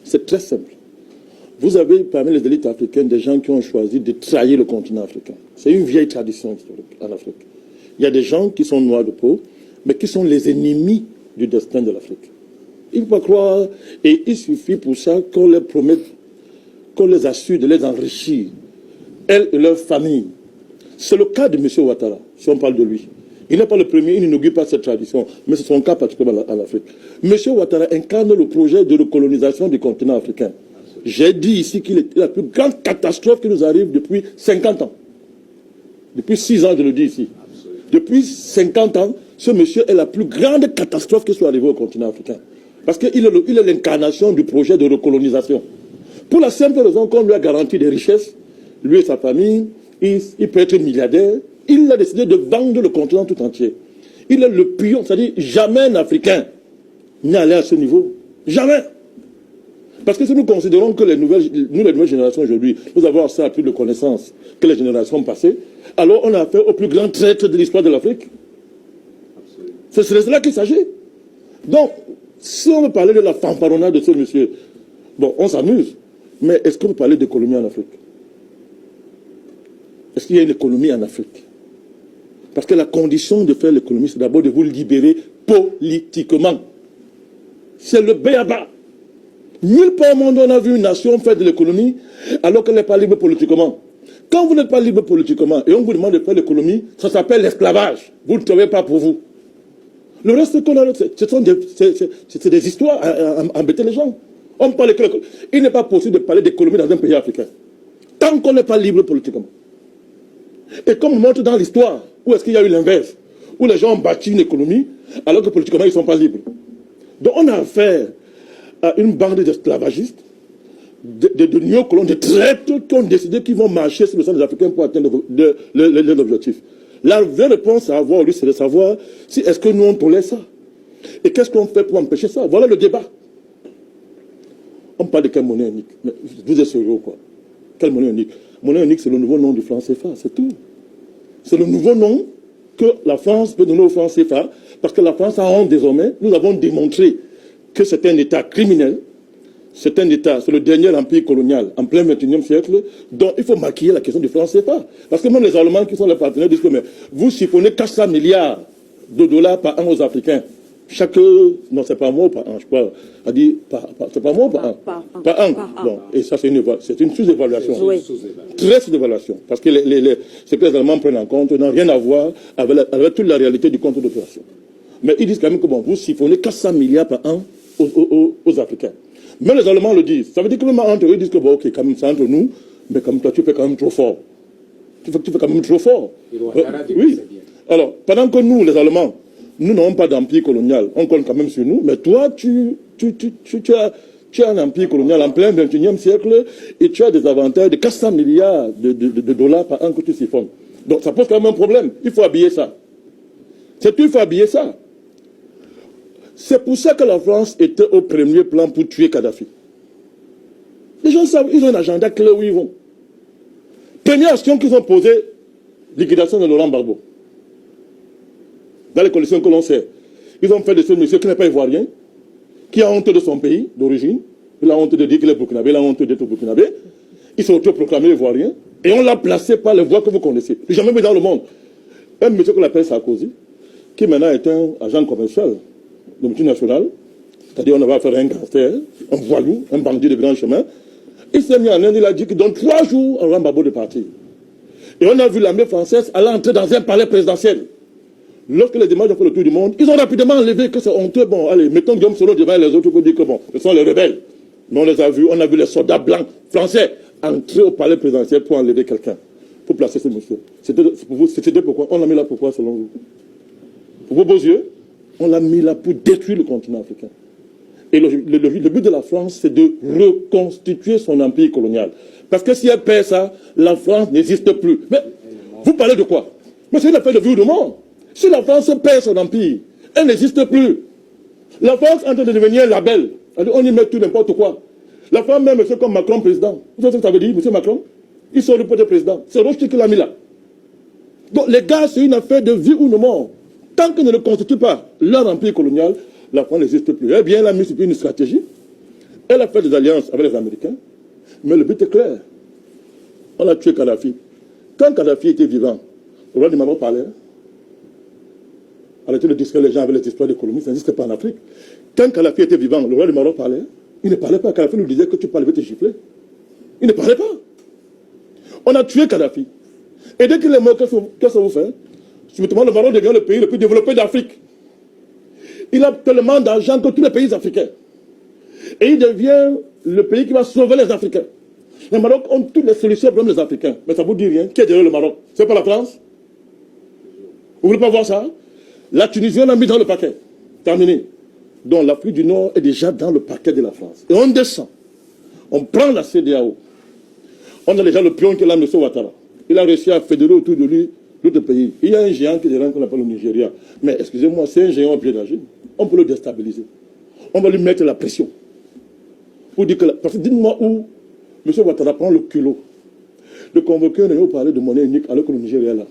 C'est très simple. Vous avez parmi les élites africaines des gens qui ont choisi de trahir le continent africain. C'est une vieille tradition historique en Afrique. Il y a des gens qui sont noirs de peau, mais qui sont les ennemis du destin de l'Afrique. Il ne faut pas croire, et il suffit pour ça qu'on les promette, qu'on les assure de les enrichir, elles et leurs familles. C'est le cas de M. Ouattara, si on parle de lui. Il n'est pas le premier, il n'inaugure pas cette tradition, mais c'est son cas particulièrement en Afrique. M. Ouattara incarne le projet de recolonisation du continent africain. J'ai dit ici qu'il est la plus grande catastrophe qui nous arrive depuis 50 ans. Depuis 6 ans, je le dis ici. Depuis 50 ans, ce monsieur est la plus grande catastrophe qui soit arrivée au continent africain. Parce qu'il est l'incarnation du projet de recolonisation. Pour la simple raison qu'on lui a garanti des richesses, lui et sa famille, il peut être milliardaire, il a décidé de vendre le continent tout entier. Il est le pion, c'est-à-dire jamais un Africain n'est allé à ce niveau. Jamais. Parce que si nous considérons que les nouvelles générations aujourd'hui, nous avons assez plus de connaissances que les générations passées, alors on a affaire au plus grand traître de l'histoire de l'Afrique. C'est de cela qu'il s'agit. Donc, si on veut parler de la fanfaronnade de ce monsieur, bon, on s'amuse, mais est-ce qu'on peut parler d'économie en Afrique? Est-ce qu'il y a une économie en Afrique? Parce que la condition de faire l'économie, c'est d'abord de vous libérer politiquement. C'est le b.a.-ba. Nulle part au monde on a vu une nation faire de l'économie alors qu'elle n'est pas libre politiquement. Quand vous n'êtes pas libre politiquement et on vous demande de faire l'économie, ça s'appelle l'esclavage. Vous ne trouvez pas pour vous. Le reste qu'on a, c'est des histoires à embêter les gens. On parle que il n'est pas possible de parler d'économie dans un pays africain tant qu'on n'est pas libre politiquement. Et comme on montre dans l'histoire, où est-ce qu'il y a eu l'inverse, où les gens ont bâti une économie alors que politiquement ils ne sont pas libres. Donc on a affaire à une bande d'esclavagistes, de néocolons, de traîtres qui ont décidé qu'ils vont marcher sur le sol des Africains pour atteindre leurs objectifs. La vraie réponse à avoir, lui, c'est de savoir si est-ce que nous on tolère ça. Et qu'est-ce qu'on fait pour empêcher ça? Voilà le débat. On parle de quelle monnaie unique? Mais vous êtes sérieux ou quoi? Quelle monnaie unique? Monnaie unique, c'est le nouveau nom du franc CFA, c'est tout. C'est le nouveau nom que la France peut donner au franc CFA, parce que la France a honte désormais. Nous avons démontré que c'est un État criminel, c'est un État, c'est le dernier empire colonial en plein 21e siècle, dont il faut maquiller la question du franc CFA. Parce que même les Allemands qui sont les partenaires disent que mais vous siphonnez 400 milliards de dollars par an aux Africains. Non, c'est pas moi par an, je crois. C'est pas moi par an. Par an. Bon, et ça, c'est une sous-évaluation. Oui. Très sous-évaluation. Parce que ce que les Allemands prennent en compte n'a rien à voir avec toute la réalité du compte d'opération. Mais ils disent quand même que bon, vous siphonnez 400 milliards par an aux Africains. Mais les Allemands le disent. Ça veut dire que même entre eux, ils disent que bon, ok, comme c'est entre nous, mais comme toi, tu fais quand même trop fort. Tu fais quand même trop fort. Oui. Alors, pendant que nous, les Allemands, nous n'avons pas d'empire colonial, on compte quand même sur nous, mais toi, tu as un empire colonial en plein 21e siècle et tu as des avantages de 400 milliards de dollars par an que tu siphonnes. Donc ça pose quand même un problème. Il faut habiller ça. Il faut habiller ça. C'est pour ça que la France était au premier plan pour tuer Kadhafi. Les gens savent, ils ont un agenda clair où ils vont. Première action qu'ils ont posée, liquidation de Laurent Gbagbo. Dans les conditions que l'on sait, ils ont fait de ce monsieur qui n'est pas ivoirien, qui a honte de son pays d'origine, il a honte de dire qu'il est burkinabé, il a honte d'être burkinabé, il s'est autoproclamé ivoirien, et on l'a placé par les voies que vous connaissez. J'ai jamais vu dans le monde. Un monsieur qu'on appelle Sarkozy, qui maintenant est un agent commercial de multinational, c'est-à-dire on avait affaire à un gangster, un voyou, un bandit de grand chemin, il s'est mis en Inde, il a dit que dans 3 jours, on va Gbagbo de partir. Et on a vu l'armée française aller entrer dans un palais présidentiel. Lorsque les images ont fait le tour du monde, ils ont rapidement enlevé que c'est honteux. Bon, allez, mettons Guillaume Soro devant les autres pour dire que bon, ce sont les rebelles. Mais on les a vus, on a vu les soldats blancs français entrer au palais présidentiel pour enlever quelqu'un, pour placer ce monsieur. C'était pourquoi? On l'a mis là pourquoi selon vous? Pour vos beaux yeux, on l'a mis là pour détruire le continent africain. Et le but de la France, c'est de reconstituer son empire colonial. Parce que si elle perd ça, la France n'existe plus. Mais vous parlez de quoi? Mais c'est une affaire de vie ou de mort. Si la France perd son empire, elle n'existe plus. La France est en train de devenir un label. On y met tout n'importe quoi. La France met monsieur comme Macron président. Vous savez ce que ça veut dire, monsieur Macron? Il sort du poste de président. C'est Rochefort qui l'a mis là. Donc les gars, c'est une affaire de vie ou de mort. Tant qu'ils ne constituent pas leur empire colonial, la France n'existe plus. Eh bien, elle a mis sur une stratégie. Elle a fait des alliances avec les Américains, mais le but est clair. On a tué Kadhafi. Quand Kadhafi était vivant, le roi du Maroc parlait. Arrêtez de distraire les gens avec les histoires d'économie, ça n'existe pas en Afrique. Quand Kadhafi était vivant, le roi du Maroc parlait. Il ne parlait pas. Kadhafi nous disait que tu parles, je vais te gifler. Il ne parlait pas. On a tué Kadhafi. Et dès qu'il est mort, qu'est-ce que ça vous fait? Subitement, le Maroc devient le pays le plus développé d'Afrique. Il a tellement d'argent que tous les pays africains. Et il devient le pays qui va sauver les Africains. Les Maroc ont toutes les solutions pour les Africains. Mais ça ne vous dit rien. Qui est derrière le Maroc? C'est pas la France? Vous ne voulez pas voir ça? La Tunisie, on a mis dans le paquet. Terminé. Donc l'Afrique du Nord est déjà dans le paquet de la France. Et on descend. On prend la CEDEAO. On a déjà le pion qui est là, M. Ouattara. Il a réussi à fédérer autour de lui d'autres pays. Il y a un géant qui est là qu'on appelle le Nigeria. Mais excusez-moi, c'est un géant au pied d'argile. On peut le déstabiliser. On va lui mettre la pression. Pour dire que parce que dites-moi où M. Ouattara prend le culot de convoquer un parler de monnaie unique alors que le Nigeria est là.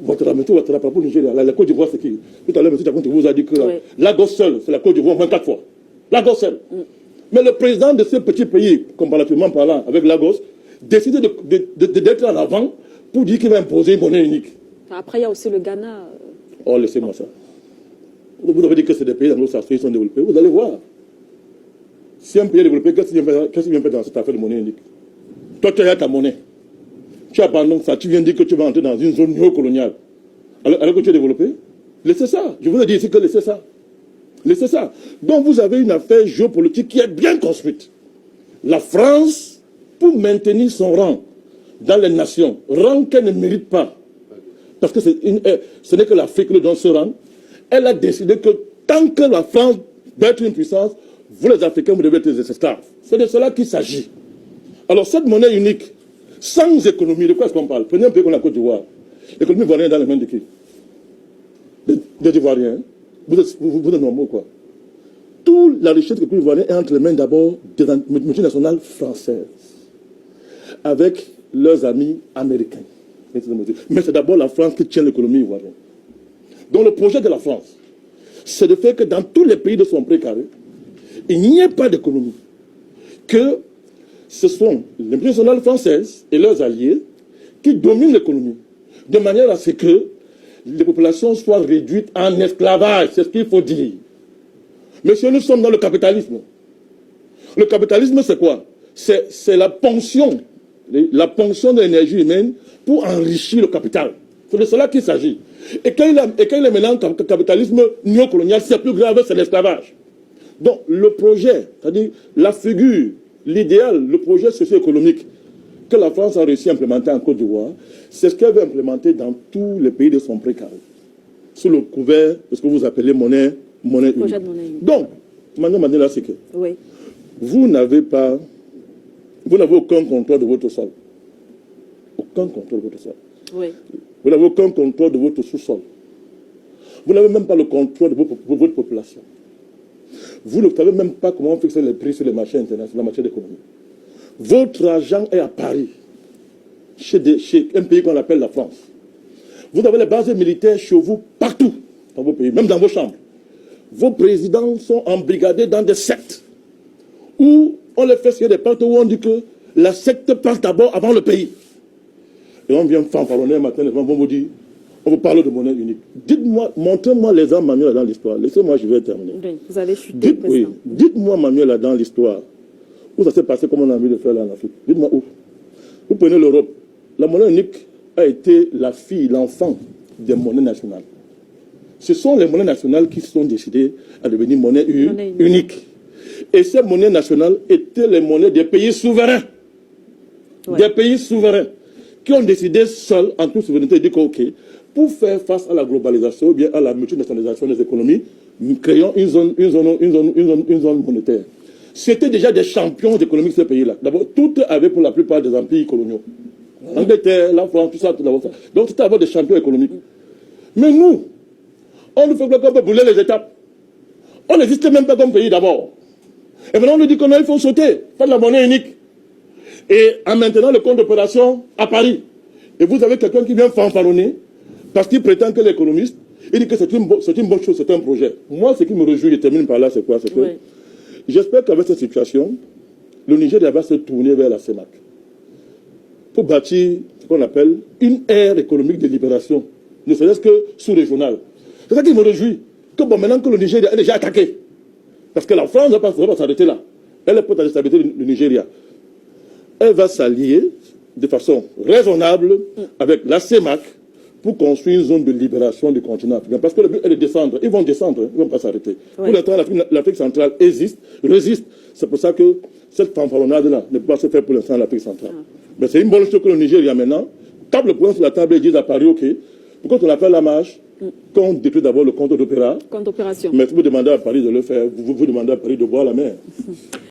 Ouattara par rapport au Nigeria, la Côte d'Ivoire, c'est qui? Tout à l'heure, M. Takonte vous a dit que Lagos seul, c'est la Côte d'Ivoire au moins 4 fois. Lagos seul. Mais le président de ce petit pays, comparativement parlant, avec Lagos, décide d'être en avant pour dire qu'il va imposer une monnaie unique. Après, il y a aussi le Ghana. Oh, laissez-moi ça. Vous avez dit que c'est des pays dans l'Ouest qui sont développés. Vous allez voir. Si un pays est développé, qu'est-ce qu'il vient faire dans cette affaire de monnaie unique? Toi, tu as ta monnaie. Tu abandonnes ça. Tu viens dire que tu vas entrer dans une zone néocoloniale. Alors que tu es développé? Laissez ça. Je vous ai dit ici que laissez ça. Laissez ça. Donc vous avez une affaire géopolitique qui est bien construite. La France, pour maintenir son rang dans les nations, rang qu'elle ne mérite pas, parce que ce n'est que l'Afrique qui donne ce rang, elle a décidé que tant que la France doit être une puissance, vous les Africains, vous devez être des esclaves. C'est de cela qu'il s'agit. Alors cette monnaie unique, sans économie, de quoi est-ce qu'on parle? Prenez un pays comme la Côte d'Ivoire. L'économie ivoirienne est dans les mains de qui? Des Ivoiriens. Vous êtes normaux, quoi. Toute la richesse de l'économie ivoirienne est entre les mains d'abord des multinationales françaises, avec leurs amis américains. Mais c'est d'abord la France qui tient l'économie ivoirienne. Donc le projet de la France, c'est de faire que dans tous les pays de son précaré, il n'y ait pas d'économie. Que ce sont les multinationales françaises et leurs alliés qui dominent l'économie, de manière à ce que les populations soient réduites en esclavage. C'est ce qu'il faut dire. Monsieur, nous sommes dans le capitalisme. Le capitalisme, c'est quoi? C'est la ponction de l'énergie humaine pour enrichir le capital. C'est de cela qu'il s'agit. Et quand il est maintenant le capitalisme néocolonial, c'est plus grave, c'est l'esclavage. Donc, le projet, c'est-à-dire la figure, l'idéal, le projet socio-économique que la France a réussi à implémenter en Côte d'Ivoire, c'est ce qu'elle veut implémenter dans tous les pays de son précaré, sous le couvert de ce que vous appelez monnaie unique. Donc, maintenant, là, c'est que oui. Vous n'avez aucun contrôle de votre sol. Aucun contrôle de votre sol. Oui. Vous n'avez aucun contrôle de votre sous-sol. Vous n'avez même pas le contrôle de votre population. Vous ne savez même pas comment fixer les prix sur les marchés internationaux, la marché d'économie. Votre argent est à Paris, chez un pays qu'on appelle la France. Vous avez les bases militaires chez vous, partout dans vos pays, même dans vos chambres. Vos présidents sont embrigadés dans des sectes où on les fait signer des pactes où on dit que la secte passe d'abord avant le pays. Et on vient fanfaronner un matin, on vous dit, on vous parle de monnaie unique. Dites-moi, montrez-moi les armes manuelles dans l'histoire. Laissez-moi, je vais terminer. Oui, vous allez chuter. Dites-moi, Manuel, dans l'histoire, où ça s'est passé comme on a envie de faire là en Afrique. Dites-moi où. Vous prenez l'Europe. La monnaie unique a été la fille, l'enfant des monnaies nationales. Ce sont les monnaies nationales qui sont décidées à devenir monnaie unique. Et ces monnaies nationales étaient les monnaies des pays souverains. Ouais. Des pays souverains qui ont décidé seuls, en toute souveraineté, de dire que, OK, pour faire face à la globalisation ou bien à la multinationalisation des économies, nous créons une zone monétaire. C'était déjà des champions économiques de ces pays-là. D'abord, tout avait pour la plupart des empires coloniaux. L'Angleterre, la France, tout ça, tout d'abord. Donc, c'était d'abord des champions économiques. Mais nous, on nous fait qu'on peut brûler les étapes. On n'existe même pas comme pays d'abord. Et maintenant, on nous dit qu'il faut sauter, faire de la monnaie unique. Et en maintenant le compte d'opération à Paris. Et vous avez quelqu'un qui vient fanfaronner parce qu'il prétend que l'économiste, il dit que c'est une bonne chose, c'est un projet. Moi, ce qui me réjouit, je termine par là, c'est quoi? C'est que j'espère qu'avec cette situation, le Nigeria va se tourner vers la CEMAC pour bâtir ce qu'on appelle une ère économique de libération, ne serait-ce que sous-régionale. C'est ça qui me réjouit, que bon, maintenant que le Nigeria est déjà attaqué, parce que la France ne va pas s'arrêter là, elle est prête à déstabiliser le Nigeria. Elle va s'allier de façon raisonnable avec la CEMAC pour construire une zone de libération du continent africain. Parce que le but est de descendre. Ils vont descendre, ils ne vont pas s'arrêter. Oui. Pour l'instant, l'Afrique centrale résiste. C'est pour ça que cette fanfaronnade-là ne peut pas se faire pour l'instant en Afrique centrale. Mais c'est une bonne chose que le Nigeria maintenant tape le poing sur la table et dit à Paris, OK, pourquoi on a fait la marche, qu'on détruit d'abord le compte d'opération. Compte opération. Mais vous demandez à Paris de le faire, vous demandez à Paris de boire la mer.